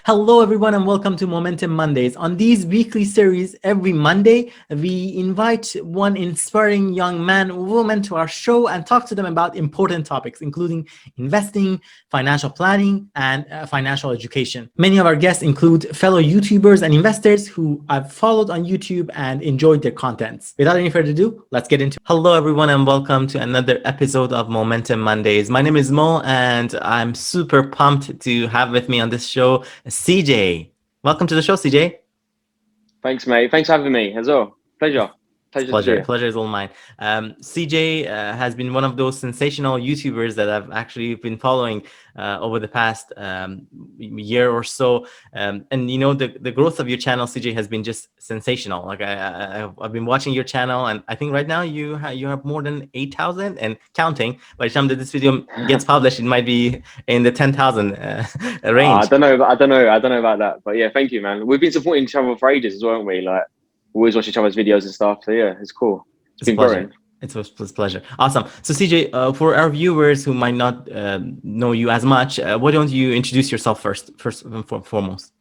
Hello, everyone, and welcome to Moementum Mondays. On these weekly series, every Monday, we invite one inspiring young man or woman to our show and talk to them about important topics, including investing, financial planning, and financial education. Many of our guests include fellow YouTubers and investors who I've followed on YouTube and enjoyed their contents. Without any further ado, let's get into it. Hello, everyone, and welcome to another episode of Moementum Mondays. My name is Mo, and I'm super pumped to have with me on this show CJ. Welcome to the show, CJ. Thanks, mate. Thanks for having me as well. Pleasure. Pleasure to be here. Pleasure is all mine. CJ has been one of those sensational YouTubers that I've actually been following over the past year or so. And you know, the growth of your channel, CJ, has been just sensational. Like I've been watching your channel, and I think right now you have more than 8,000 and counting. By the time that this video gets published, it might be in the 10,000 range. I don't know about that, but yeah, thank you, man. We've been supporting each other for ages as well, haven't we? Like, we always watch each other's videos and stuff. So yeah, it's cool. It's been growing. It's a pleasure. Awesome. So CJ, for our viewers who might not know you as much, why don't you introduce yourself first and foremost?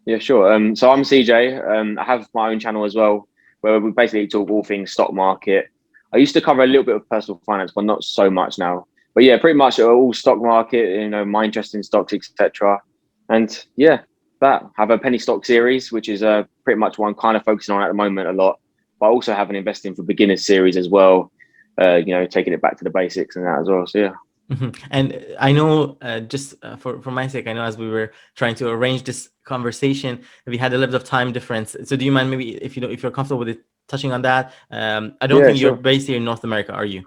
Yeah, sure. So I'm CJ. I have my own channel as well, where we basically talk all things stock market. I used to cover a little bit of personal finance, but not so much now. But yeah, pretty much all stock market. You know, my interest in stocks, etc. And yeah, have a penny stock series, which is pretty much what I'm kind of focusing on at the moment a lot. But I also have an investing for beginners series as well. You know, taking it back to the basics and that as well. So yeah. Mm-hmm. And I know, for my sake, I know as we were trying to arrange this conversation, we had a little bit of time difference. So do you mind maybe if you're comfortable with it, touching on that? I don't think you're based here in North America, are you?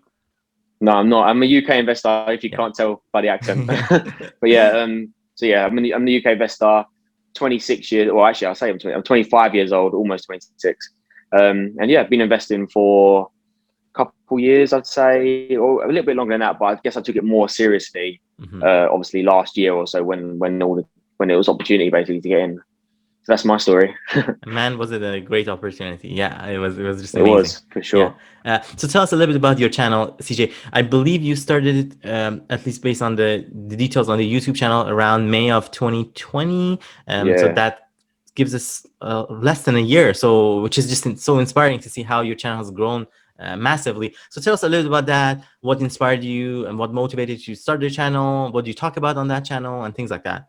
No, I'm not. I'm a UK investor, if you can't tell by the accent. But yeah, so yeah, I'm the UK investor. 26 years, well, actually, I'll say I'm 25 years old, almost 26. And yeah, I've been investing for a couple years, I'd say, or a little bit longer than that. But I guess I took it more seriously, obviously last year or so when it was opportunity basically to get in. So that's my story. Man, was it a great opportunity? Yeah, it was just amazing. It was, for sure. Yeah. So tell us a little bit about your channel, CJ. I believe you started it, at least based on the details on the YouTube channel, around May of 2020. So that gives us less than a year. So, which is just so inspiring to see how your channel has grown massively. So tell us a little bit about that. What inspired you and what motivated you to start the channel? What do you talk about on that channel and things like that?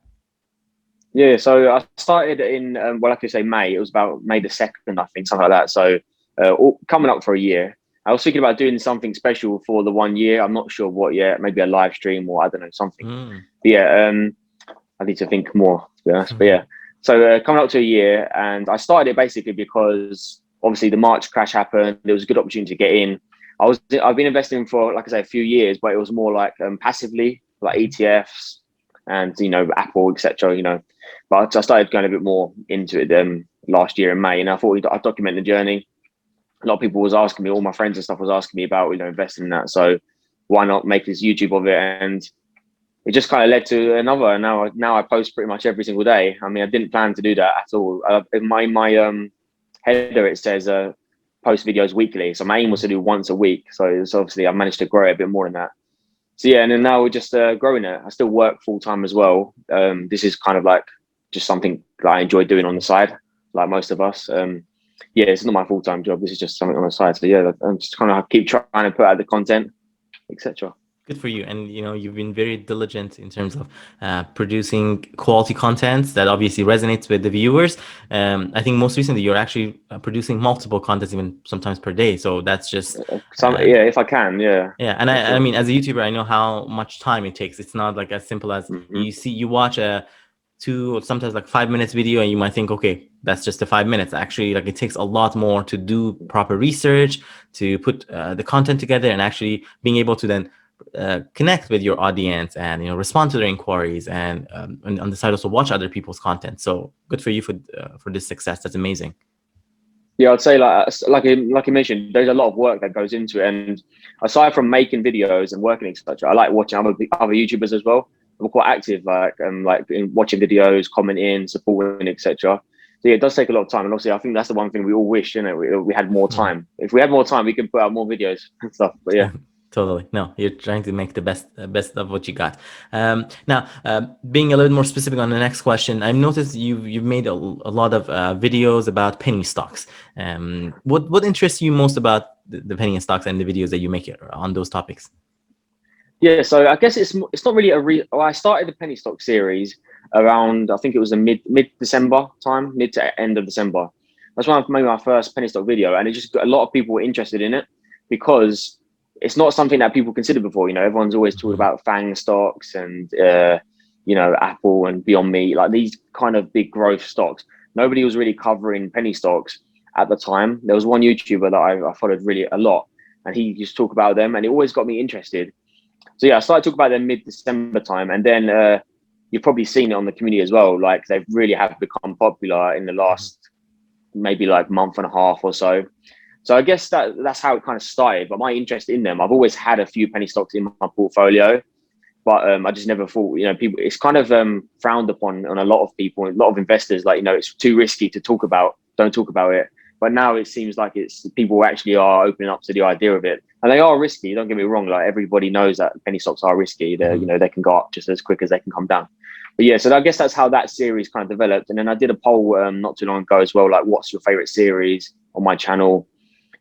Yeah, so I started in, well, like I say, May. It was about May the 2nd, I think, something like that. So coming up for a year. I was thinking about doing something special for the 1 year. I'm not sure what yet, maybe a live stream or I don't know, something. But yeah, I need to think more, to be honest. But yeah, so coming up to a year, and I started it basically because obviously the March crash happened. There was a good opportunity to get in. I've been investing for, like I say, a few years, but it was more like passively, like ETFs and, you know, Apple, etc. You know, but I started going a bit more into it last year in May, and I thought I'd document the journey. A lot of people was asking me, all my friends and stuff was asking me about, you know, investing in that. So why not make this YouTube of it? And it just kind of led to another. And now I post pretty much every single day. I mean, I didn't plan to do that at all. In my header, it says post videos weekly. So my aim was to do once a week. So it's obviously I managed to grow it a bit more than that. So yeah, and then now we're just growing it. I still work full time as well. This is kind of like just something that I enjoy doing on the side, like most of us. Yeah, it's not my full-time job. This is just something on the side. So yeah, I'm just kind of keep trying to put out the content, etc. Good for you. And you know, you've been very diligent in terms of producing quality content that obviously resonates with the viewers. I think most recently you're actually producing multiple contents, even sometimes per day. So that's just yeah, if I can, yeah. Yeah, and I mean, as a YouTuber, I know how much time it takes. It's not like as simple as you watch a 2 or sometimes like 5 minutes video and you might think, okay, that's just the 5 minutes. Actually, like it takes a lot more to do proper research, to put the content together, and actually being able to then connect with your audience and, you know, respond to their inquiries, and on the side also watch other people's content. So good for you for this success. That's amazing. Yeah, I'd say like you mentioned, there's a lot of work that goes into it. And aside from making videos and working, etc., I like watching other YouTubers as well. I'm quite active, like in watching videos, commenting, supporting, etc. So yeah, it does take a lot of time, and obviously I think that's the one thing we all wish, you know, we had more time. If we had more time, we could put out more videos and stuff. But yeah. Totally. No, you're trying to make the best of what you got. Now, being a little more specific on the next question, I've noticed you've made a lot of videos about penny stocks. What interests you most about the penny stocks and the videos that you make on those topics? Yeah, so I guess it's not really well, I started the penny stock series around, I think it was a mid December time, mid to end of December. That's when I made my first penny stock video, and it just got a lot of people were interested in it because it's not something that people considered before. You know, everyone's always talking about FANG stocks and you know, Apple and Beyond Meat, like these kind of big growth stocks. Nobody was really covering penny stocks at the time. There was one YouTuber that I followed really a lot, and he used to talk about them, and it always got me interested. So yeah, I started talking about them mid-December time, and then you've probably seen it on the community as well. Like they really have become popular in the last maybe like month and a half or so. So I guess that's how it kind of started. But my interest in them, I've always had a few penny stocks in my portfolio, but I just never thought, you know, people. It's kind of frowned upon on a lot of people, a lot of investors. Like, you know, it's too risky to talk about. Don't talk about it. But now it seems like it's people actually are opening up to the idea of it, and they are risky. Don't get me wrong. Like everybody knows that penny stocks are risky. They, you know, they can go up just as quick as they can come down. But yeah, so I guess that's how that series kind of developed. And then I did a poll not too long ago as well, like what's your favorite series on my channel,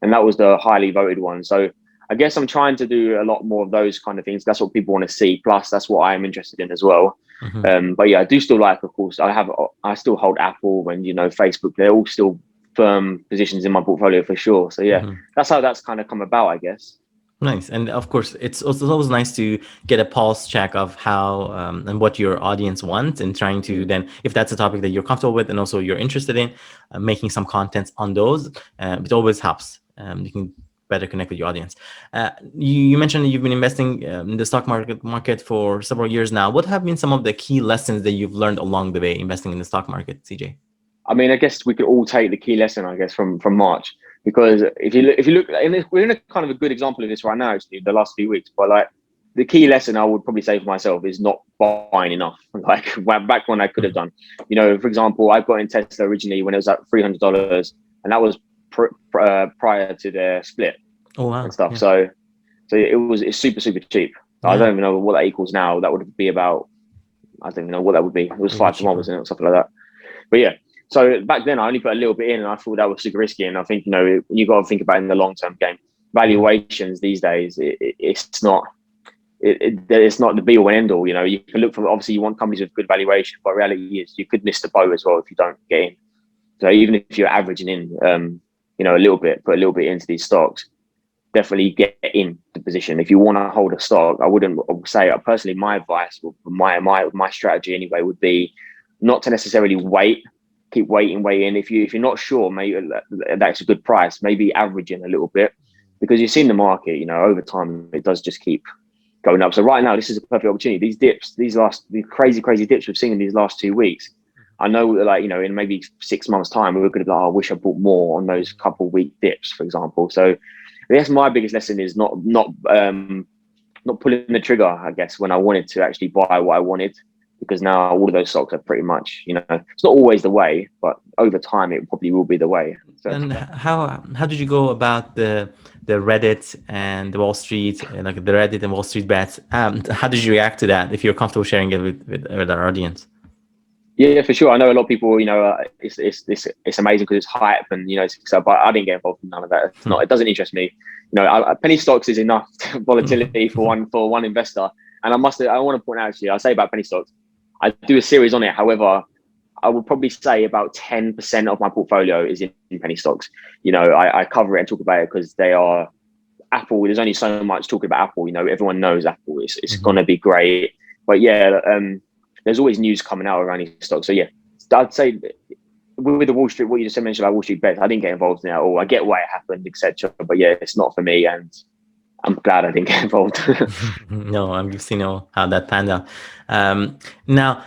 and that was the highly voted one. So I guess I'm trying to do a lot more of those kind of things. That's what people want to see. Plus, that's what I am interested in as well. But yeah, I do still like, of course, I still hold Apple and, you know, Facebook. They're all still firm positions in my portfolio for sure. So yeah, that's how that's kind of come about, I guess. Nice. And of course, it's also always nice to get a pulse check of how and what your audience wants, and trying to then, if that's a topic that you're comfortable with and also you're interested in, making some contents on those. It always helps. You can better connect with your audience. You mentioned that you've been investing in the stock market for several years now. What have been some of the key lessons that you've learned along the way investing in the stock market, CJ? I mean, I guess we could all take the key lesson, I guess, from March, because if you look, and we're in a kind of a good example of this right now, actually, the last few weeks. But like the key lesson I would probably say for myself is not buying enough. Like back when I could have done, you know, for example, I got in Tesla originally when it was at $300, and that was prior to their split and stuff. Yeah. So it's super cheap. I don't even know what that equals now. That would be about, I don't even know what that would be. It was $5 to $1, wasn't it, or something like that. But yeah. So back then I only put a little bit in, and I thought that was super risky. And I think, you know, you got to think about it in the long-term game. Valuations these days, it's not the be all and end all. You know, you can look for, obviously you want companies with good valuation, but reality is you could miss the boat as well if you don't get in. So even if you're averaging in, you know, put a little bit into these stocks, definitely get in the position. If you want to hold a stock, I wouldn't say, personally, my advice, my strategy anyway, would be not to necessarily keep waiting. If you're not sure, maybe that's a good price, maybe averaging a little bit, because you've seen the market, you know, over time it does just keep going up. So right now, this is a perfect opportunity. These dips, these crazy dips we've seen in these last 2 weeks, I know that, like, you know, in maybe 6 months time, we're going to be like, oh, I wish I bought more on those couple week dips, for example. So I guess my biggest lesson is not pulling the trigger, I guess, when I wanted to actually buy what I wanted. Because now all of those stocks are pretty much, you know, it's not always the way, but over time it probably will be the way. So, and how did you go about the Reddit and the Wall Street, like the Reddit and Wall Street bets? How did you react to that? If you're comfortable sharing it with our audience. Yeah, for sure. I know a lot of people, you know, it's amazing because it's hype and, you know, but I didn't get involved in none of that. It doesn't interest me. You know, penny stocks is enough volatility for one investor. And I want to point out, actually, I'll say about penny stocks, I do a series on it. However, I would probably say about 10% of my portfolio is in penny stocks. You know, I cover it and talk about it because they are Apple. There's only so much talking about Apple. You know, everyone knows Apple. It's going to be great. But yeah, there's always news coming out around these stocks. So yeah, I'd say with the Wall Street, what you just mentioned about Wall Street bets, I didn't get involved in that at all. I get why it happened, etc. But yeah, it's not for me, and I'm glad I didn't get involved. No, I've seen how that panned out. Now,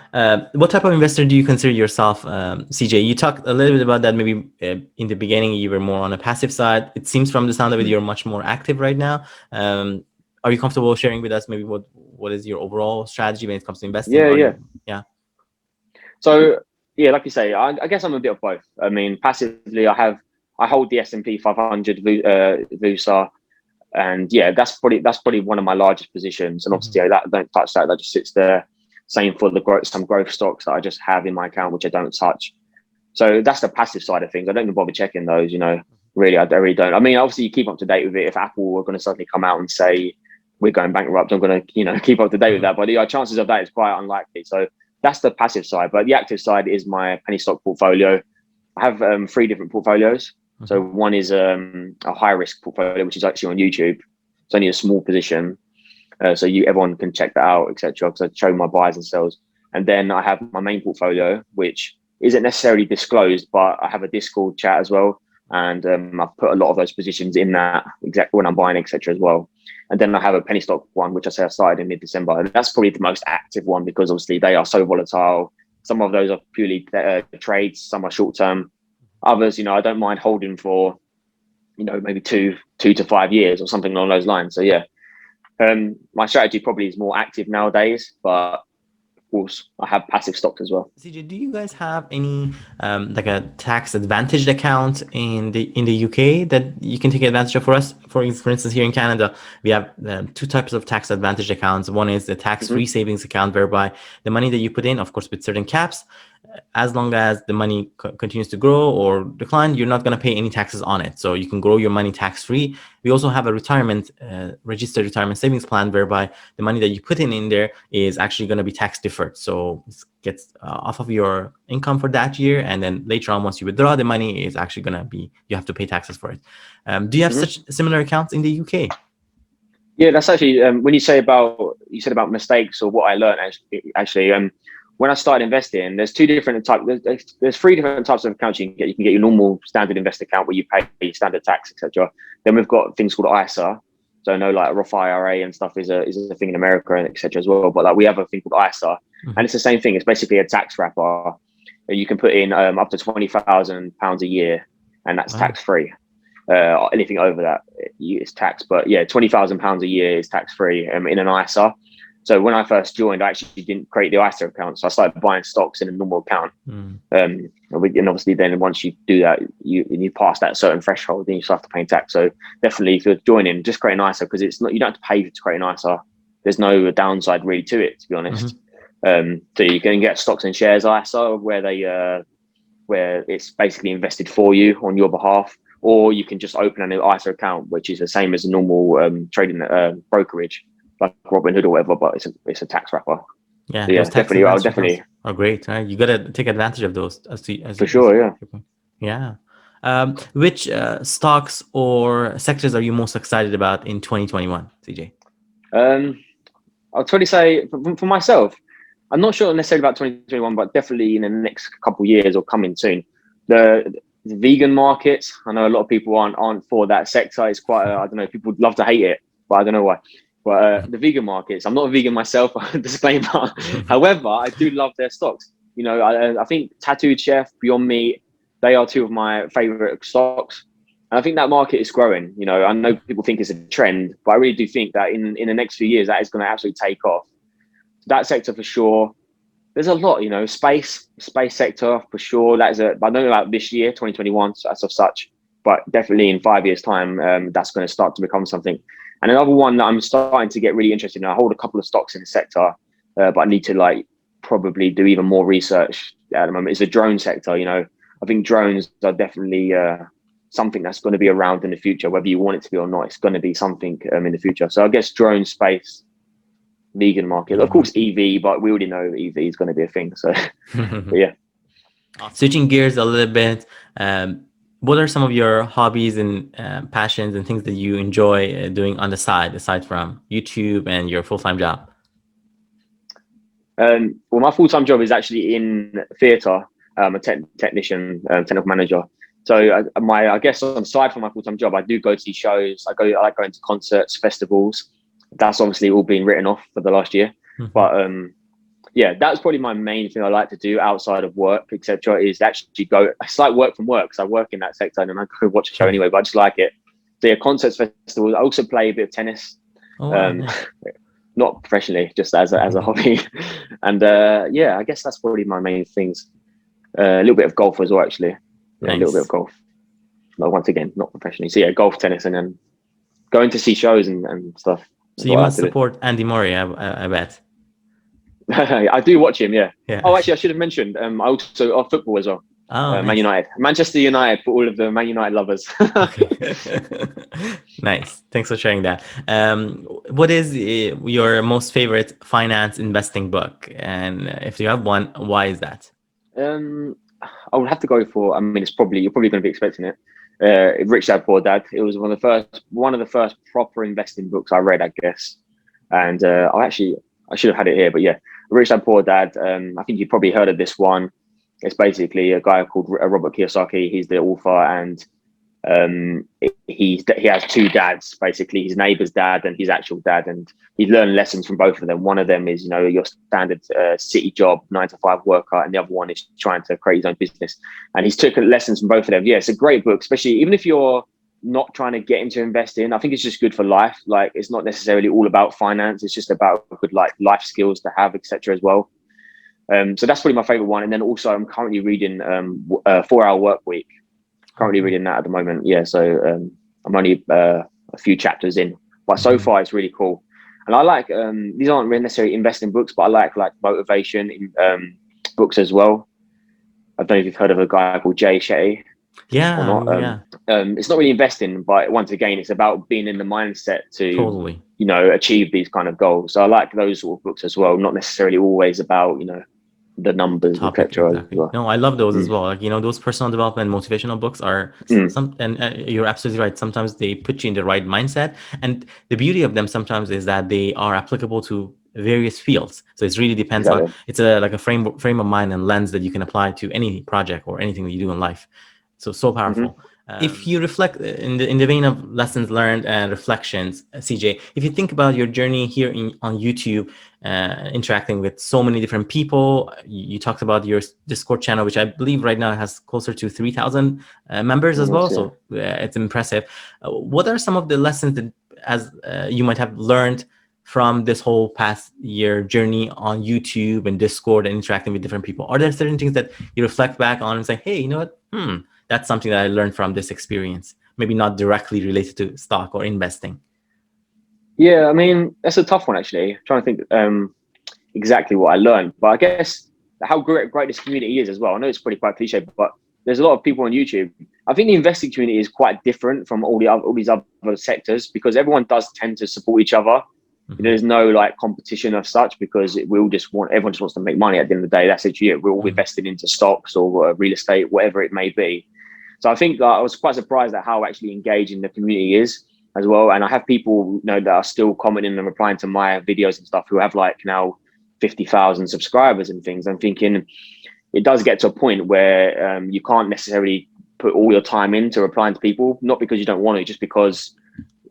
what type of investor do you consider yourself, CJ? You talked a little bit about that. Maybe in the beginning, you were more on a passive side. It seems from the sound of it, you're much more active right now. Are you comfortable sharing with us maybe what is your overall strategy when it comes to investing? Yeah. So yeah, like you say, I guess I'm a bit of both. I mean, passively, I hold the S&P 500 VUSA. And yeah, that's probably one of my largest positions. And obviously, that don't touch that. That just sits there. Same for some growth stocks that I just have in my account, which I don't touch. So that's the passive side of things. I don't even bother checking those. Really, I really don't. I mean, obviously, you keep up to date with it. If Apple are going to suddenly come out and say we're going bankrupt, I'm going to keep up to date with that. But the chances of that is quite unlikely. So that's the passive side. But the active side is my penny stock portfolio. I have 3 different portfolios. So one is a high risk portfolio, which is actually on YouTube. It's only a small position, so everyone can check that out, etc. Because I show my buys and sells. And then I have my main portfolio, which isn't necessarily disclosed, but I have a Discord chat as well, and I've put a lot of those positions in that exactly when I'm buying, etc. as well. And then I have a penny stock one, which I say I started in mid-December, and that's probably the most active one because obviously they are so volatile. Some of those are purely trades, some are short term. Others, I don't mind holding for, maybe 2 to 5 years or something along those lines. So yeah, my strategy probably is more active nowadays, but of course I have passive stocks as well. CJ, do you guys have any like a tax advantaged account in the UK that you can take advantage of for us? For instance, here in Canada, we have 2 types of tax advantaged accounts. One is the tax-free savings account, whereby the money that you put in, of course, with certain caps, as long as the money continues to grow or decline, you're not going to pay any taxes on it. So you can grow your money tax-free. We also have a registered retirement savings plan, whereby the money that you put in there is actually going to be tax deferred. So it gets off of your income for that year. And then later on, once you withdraw the money, is actually going to be, you have to pay taxes for it. Do you have such similar accounts in the UK? Yeah, that's actually, when you said about mistakes or what I learned, actually, when I started investing, there's 2 different types. There's 3 different types of accounts you can get. You can get your normal standard investor account where you pay your standard tax, etc. Then we've got things called ISA. So I know like Roth IRA and stuff is a thing in America and etc. as well. But like we have a thing called ISA, and it's the same thing. It's basically a tax wrapper. You can put in up to £20,000 a year, and that's tax free. Anything over that is taxed. But yeah, £20,000 a year is tax free in an ISA. So when I first joined, I actually didn't create the ISA account. So I started buying stocks in a normal account. And obviously then once you do that, you pass that certain threshold, then you start to pay tax. So definitely if you're joining, just create an ISA, because it's not, you don't have to pay to create an ISA. There's no downside really to it, to be honest. So you can get stocks and shares ISA where it's basically invested for you on your behalf, or you can just open an ISA account, which is the same as a normal trading brokerage, like Robinhood or whatever, but it's a tax wrapper. Yeah, so yeah, definitely. I'll definitely. Oh, great! Right? You gotta take advantage of those. For sure, yeah. Which stocks or sectors are you most excited about in 2021, CJ? I'll totally say for myself, I'm not sure necessarily about 2021, but definitely in the next couple of years or coming soon, the vegan markets. I know a lot of people aren't for that sector. It's quite I don't know. People love to hate it, but I don't know why. But the vegan markets, I'm not a vegan myself, disclaimer. However, I do love their stocks. I think Tattooed Chef, Beyond Meat, they are 2 of my favorite stocks. And I think that market is growing. I know people think it's a trend, but I really do think that in the next few years, that is going to absolutely take off. That sector for sure. There's a lot, space sector for sure. I don't know about this year, 2021, so as of such, but definitely in 5 years' time, that's going to start to become something. And another one that I'm starting to get really interested in, I hold a couple of stocks in the sector, but I need to probably do even more research at the moment, is the drone sector. I think drones are definitely something that's going to be around in the future, whether you want it to be or not. It's going to be something in the future. So I guess drone, space, vegan market, of course EV, but we already know EV is going to be a thing. So but yeah. Switching gears a little bit, what are some of your hobbies and passions and things that you enjoy doing on the side, aside from YouTube and your full-time job? Well, my full-time job is actually in theatre. I'm a technician, technical manager. So I guess aside from my full-time job, I do go to see shows. I like going to concerts, festivals. That's obviously all been written off for the last year. But yeah, that's probably my main thing I like to do outside of work, etc. Is actually go. It's like work from work, because I work in that sector and I go watch a show anyway. But I just like it. So yeah, concerts, festivals. I also play a bit of tennis. Not professionally, just as a hobby. And yeah, I guess that's probably my main things. A little bit of golf as well, actually. Yeah, nice. A little bit of golf. But once again, not professionally. So yeah, golf, tennis, and then going to see shows and stuff. So you must support Andy Murray, I bet. I do watch him, yeah. Yeah. Oh, actually, I should have mentioned, I also off football as well. Oh, Man nice. United, Manchester United, for all of the Man United lovers. Okay. Nice. Thanks for sharing that. What is your most favorite finance investing book? And if you have one, why is that? I would have to go for, I mean, you're probably going to be expecting it. Rich Dad Poor Dad. It was one of the first proper investing books I read, I guess. And I should have had it here, but yeah, Rich Dad Poor Dad. I think you've probably heard of this one. It's basically a guy called Robert Kiyosaki. He's the author, and he has two dads, basically his neighbor's dad and his actual dad, and he's learned lessons from both of them. One of them is, your standard city job, 9-to-5 worker, and the other one is trying to create his own business. And he's took lessons from both of them. Yeah, it's a great book, especially even if you're not trying to get into investing. I think it's just good for life. Like, it's not necessarily all about finance. It's just about good life skills to have, etc. as well. So that's probably my favorite one. And then also I'm currently reading 4-Hour Work Week. Currently reading that at the moment. Yeah, so I'm only a few chapters in, but so far it's really cool. And I like these aren't really necessarily investing books, but I like motivation in books as well. I don't know if you've heard of a guy called 𝗂𝐿 Yeah, or not. It's not really investing, but once again, it's about being in the mindset to totally, achieve these kind of goals. So I like those sort of books as well. Not necessarily always about the numbers, etc. Exactly. No, I love those as well. Like, those personal development, motivational books are you're absolutely right. Sometimes they put you in the right mindset, and the beauty of them sometimes is that they are applicable to various fields. So it really depends on, it's like a frame of mind and lens that you can apply to any project or anything that you do in life. So powerful. If you reflect in the vein of lessons learned and reflections, CJ, if you think about your journey here on YouTube, interacting with so many different people, you talked about your Discord channel, which I believe right now has closer to 3,000 members as well. So it's impressive. What are some of the lessons that you might have learned from this whole past year journey on YouTube and Discord and interacting with different people? Are there certain things that you reflect back on and say, hey, you know what? That's something that I learned from this experience, maybe not directly related to stock or investing? Yeah, I mean, that's a tough one, actually. I'm trying to think exactly what I learned, but I guess how great this community is as well. I know it's pretty quite cliche, but there's a lot of people on YouTube. I think the investing community is quite different from all these other sectors, because everyone does tend to support each other. There's no competition as such, because everyone just wants to make money at the end of the day. That's literally it. We're all invested into stocks or real estate, whatever it may be. So I think I was quite surprised at how actually engaging the community is as well. And I have people that are still commenting and replying to my videos and stuff who have now 50,000 subscribers and things. I'm thinking it does get to a point where you can't necessarily put all your time into replying to people, not because you don't want to, just because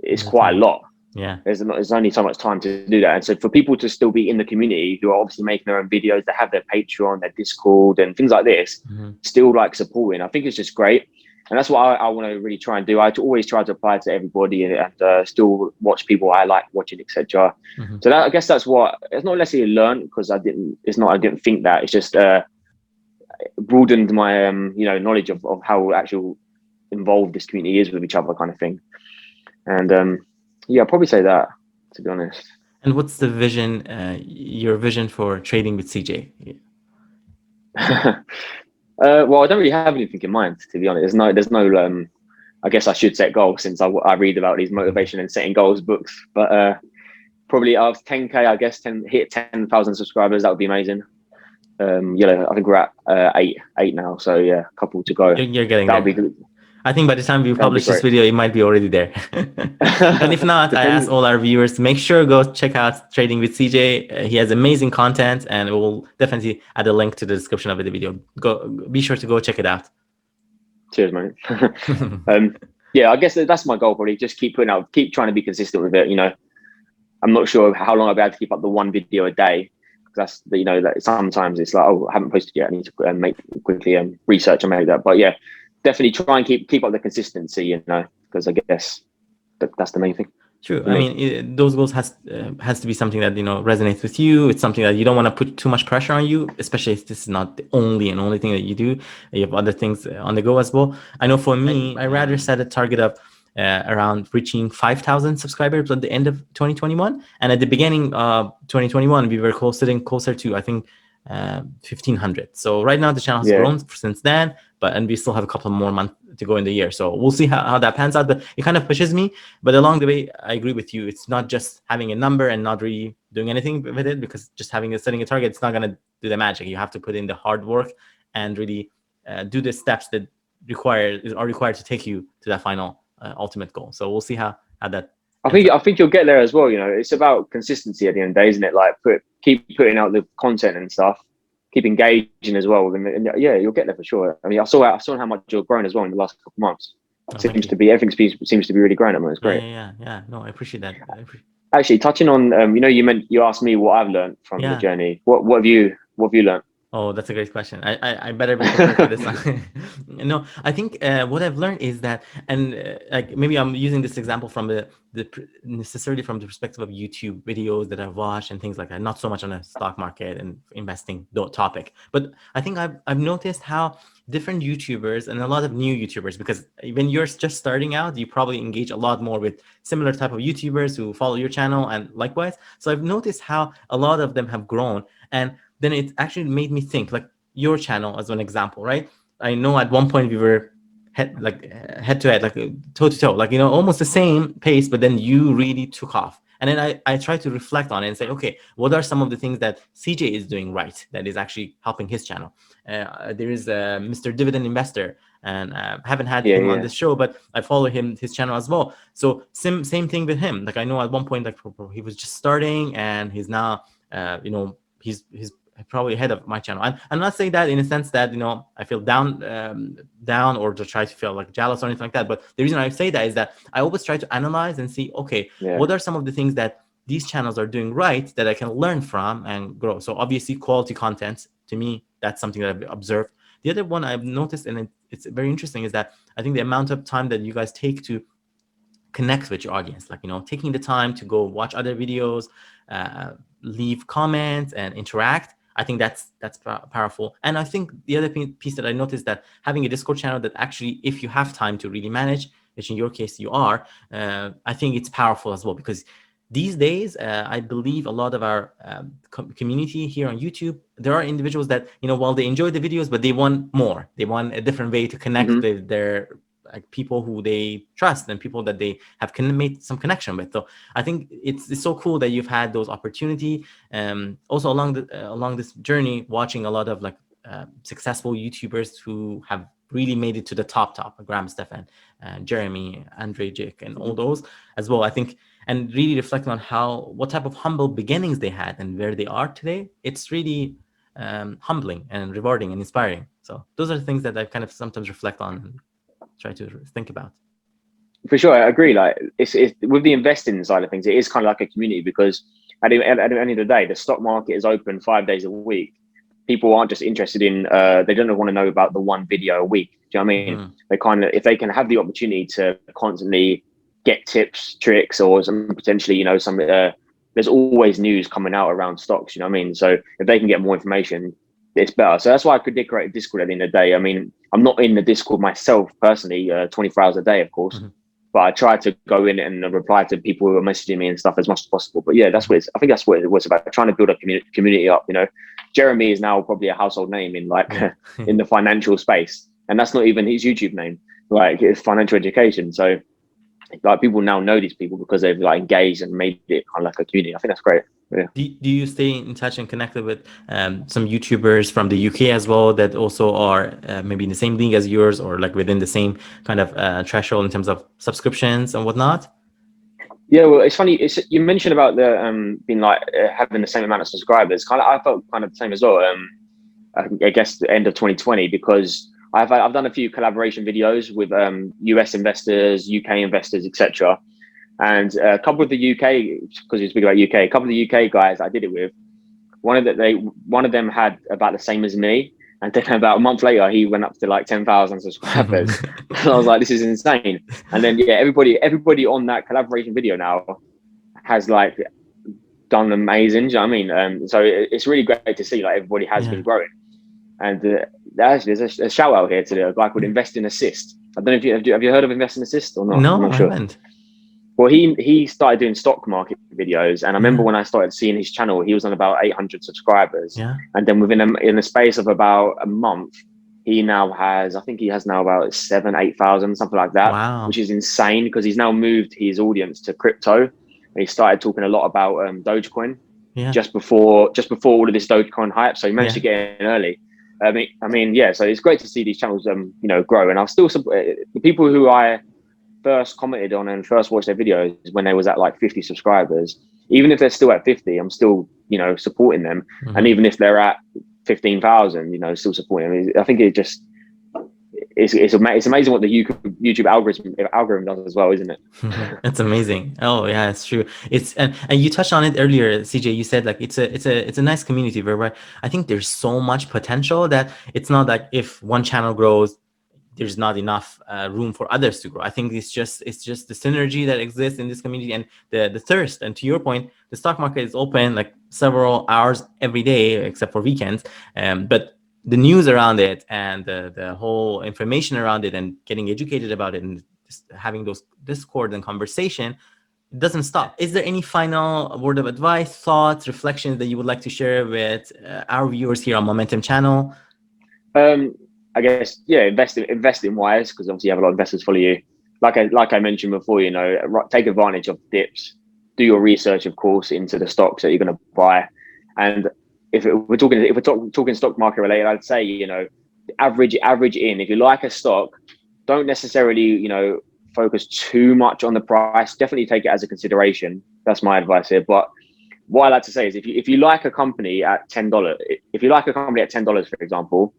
it's quite a lot. Yeah, there's only so much time to do that. And so for people to still be in the community who are obviously making their own videos, they have their Patreon, their Discord and things like this, still supporting, I think it's just great. And that's what I want to really try and do. I always try to apply to everybody and still watch people I like watching, etc. So I guess that's what, it's not necessarily learned, because I didn't think that. It's just broadened my knowledge of how actual involved this community is with each other, kind of thing. And yeah, I'll probably say that, to be honest. And what's the vision, your vision for trading with CJ? Well, I don't really have anything in mind, to be honest. There's no I guess I should set goals, since I read about these motivation and setting goals books. But probably after 10K, I guess, hit 10,000 subscribers, that would be amazing. I think we're at eight now, so yeah, a couple to go. You're getting that there. would be good. I think by the time we publish this video, it might be already there. And if not, I ask all our viewers to make sure go check out Trading with CJ. He has amazing content, and we'll definitely add a link to the description of the video. Be sure to go check it out. Cheers, mate. Yeah, I guess that's my goal, probably. Just keep trying to be consistent with it. I'm not sure how long I'll be able to keep up the one video a day. That's sometimes it's like, oh, I haven't posted yet. I need to make quickly research and make that. But yeah, definitely try and keep up the consistency, because I guess that's the main thing. True. I mean, those goals has to be something that resonates with you. It's something that you don't want to put too much pressure on you, especially if this is not the only thing that you do. You have other things on the go as well. I know for me, I rather set a target of around reaching 5,000 subscribers at the end of 2021. And at the beginning of 2021, we were sitting closer to, I think, 1,500. So right now the channel has grown since then, and we still have a couple more months to go in the year. So we'll see how that pans out. But it kind of pushes me. But along the way, I agree with you. It's not just having a number and not really doing anything with it, because just setting a target, it's not going to do the magic. You have to put in the hard work and really do the steps that are required to take you to that final ultimate goal. So we'll see how that. I think you'll get there as well. You know, it's about consistency at the end of the day, isn't it? Like keep putting out the content and stuff, keep engaging as well, and yeah, you'll get there for sure. I mean, I saw how much you're growing as well in the last couple of months. Everything seems to be really growing at the moment. It's great. Yeah. No, I appreciate that. Actually, touching on, you asked me what I've learned from the journey. What have you learned? Oh, that's a great question. I better be prepared for this one. No, I think what I've learned is that, and like maybe I'm using this example from necessarily from the perspective of YouTube videos that I've watched and things like that, not so much on a stock market and investing topic. But I think I've noticed how different YouTubers and a lot of new YouTubers, because when you're just starting out, you probably engage a lot more with similar type of YouTubers who follow your channel and likewise. So I've noticed how a lot of them have grown, and then it actually made me think, like your channel as an example, right? I know at one point we were head to head, like toe to toe, like, almost the same pace, but then you really took off. And then I try to reflect on it and say, okay, what are some of the things that CJ is doing right that is actually helping his channel? There is Mr. Dividend Investor, and I haven't had him on this show, but I follow his channel as well. So same thing with him. Like I know at one point, like he was just starting, and he's now, he's probably ahead of my channel. I'm not saying that in a sense that I feel down or to try to feel like jealous or anything like that. But the reason I say that is that I always try to analyze and see, okay, what are some of the things that these channels are doing right that I can learn from and grow. So obviously quality content, to me, that's something that I've observed. The other one I've noticed, and it's very interesting, is that I think the amount of time that you guys take to connect with your audience, like taking the time to go watch other videos, leave comments and interact. I think that's powerful. And I think the other piece that I noticed, that having a Discord channel that actually, if you have time to really manage, which in your case you are, I think it's powerful as well, because these days, I believe a lot of our community here on YouTube, there are individuals that, while they enjoy the videos, but they want more. They want a different way to connect with their people who they trust and people that they have made some connection with. So I think it's so cool that you've had those opportunity. Also along this journey, watching a lot of successful YouTubers who have really made it to the top, Graham Stephan, Jeremy, Andre Jick, and all those as well. I think, and really reflecting on what type of humble beginnings they had and where they are today. It's really humbling and rewarding and inspiring. So those are the things that I kind of sometimes reflect on and try to think about. For sure, I agree. Like it's with the investing side of things, it is kind of like a community, because at the end of the day, the stock market is open 5 days a week. People aren't just interested in they don't want to know about the one video a week. Do you know what I mean? They kind of, if they can have the opportunity to constantly get tips, tricks, or some potentially, there's always news coming out around stocks. You know what I mean? So if they can get more information, it's better. So that's why I could decorate a Discord at the end of the day. I mean, I'm not in the Discord myself personally, 24 hours a day, of course, but I try to go in and reply to people who are messaging me and stuff as much as possible. But yeah, I think that's what it was about, trying to build a community up. Jeremy is now probably a household name in in the financial space, and that's not even his YouTube name. Like, it's financial education. So people now know these people because they've engaged and made it kind of like a community. I think that's great. Yeah. Do you stay in touch and connected with some YouTubers from the UK as well that also are maybe in the same league as yours, or within the same kind of threshold in terms of subscriptions and whatnot? Yeah, well, it's funny. You mentioned about the being having the same amount of subscribers. I felt kind of the same as well. I guess the end of 2020, because I've done a few collaboration videos with US investors, UK investors, etc. And a couple of the UK, because you speak about UK, a couple of the UK guys I did it with, one of them had about the same as me, and then about a month later he went up to 10,000 subscribers. And I was like, this is insane. And then everybody on that collaboration video now has done amazing. Do you know what I mean? So it's really great to see everybody has been growing. And there's a shout out here to the guy called Invest in Assist. I don't know if have you heard of Investing Assist or not? No, I'm not I sure. haven't. Well, he started doing stock market videos, and I remember Yeah. when I started seeing his channel, he was on about 800 subscribers, Yeah. and then in the space of about a month, he now has, I think he has now about 7,000-8,000, something like that, which Wow. is insane because he's now moved his audience to crypto, and he started talking a lot about Dogecoin Yeah. just before all of this Dogecoin hype. So he managed Yeah. to get in early. I mean, yeah. So it's great to see these channels, grow. And I'll still the people who I first commented on and first watched their videos when they was at like 50 subscribers. Even if they're still at 50, I'm still, supporting them. Mm-hmm. And even if they're at 15,000, still supporting them. I think it's amazing what the YouTube algorithm does as well, isn't it? It's amazing. Oh yeah, it's true. It's and you touched on it earlier, CJ. You said like it's a nice community where I think there's so much potential that it's not like if one channel grows, there's not enough room for others to grow. I think it's just the synergy that exists in this community and the thirst. And to your point, the stock market is open like several hours every day except for weekends. But the news around it and the whole information around it and getting educated about it and just having those discord and conversation, it doesn't stop. Is there any final word of advice, thoughts, reflections that you would like to share with our viewers here on Moementum channel? I guess, yeah, investing wise, because obviously you have a lot of investors follow you. Like I mentioned before, take advantage of dips. Do your research, of course, into the stocks that you're going to buy. And if we're talking stock market related, I'd say, average in. If you like a stock, don't necessarily, focus too much on the price. Definitely take it as a consideration. That's my advice here. But what I like to say is if you like a company at $10, for example,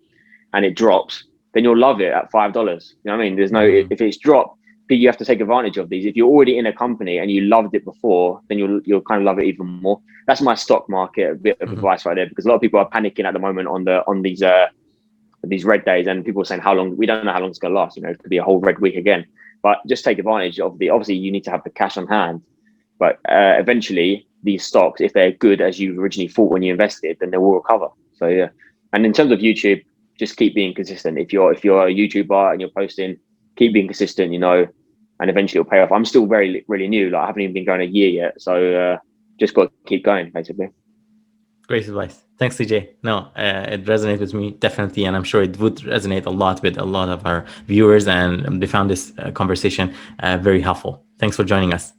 and it drops, then you'll love it at $5. You know what I mean? There's no, if it's dropped, you have to take advantage of these. If you're already in a company and you loved it before, then you'll kind of love it even more. That's my stock market bit of advice right there, because a lot of people are panicking at the moment on these red days, and people are saying we don't know how long it's going to last. It could be a whole red week again. But just take advantage of obviously you need to have the cash on hand, but eventually these stocks, if they're good as you originally thought when you invested, then they will recover. So yeah. And in terms of YouTube, just keep being consistent. If you're a YouTuber and you're posting, keep being consistent, and eventually it'll pay off. I'm still really new. Like I haven't even been going a year yet. So just got to keep going, basically. Great advice. Thanks, CJ. No, it resonates with me definitely, and I'm sure it would resonate a lot with a lot of our viewers, and they found this conversation very helpful. Thanks for joining us.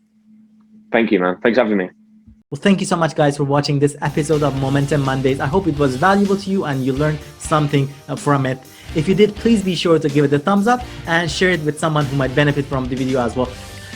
Thank you, man. Thanks for having me. Well, thank you so much, guys, for watching this episode of Moementum Mondays. I hope it was valuable to you and you learned something from it. If you did, please be sure to give it a thumbs up and share it with someone who might benefit from the video as well.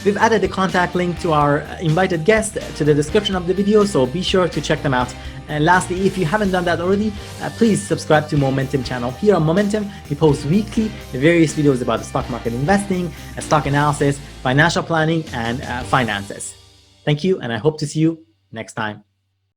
We've added the contact link to our invited guest to the description of the video, so be sure to check them out. And lastly, if you haven't done that already, please subscribe to Moementum channel. Here on Moementum, we post weekly various videos about the stock market investing, stock analysis, financial planning, and finances. Thank you, and I hope to see you next time.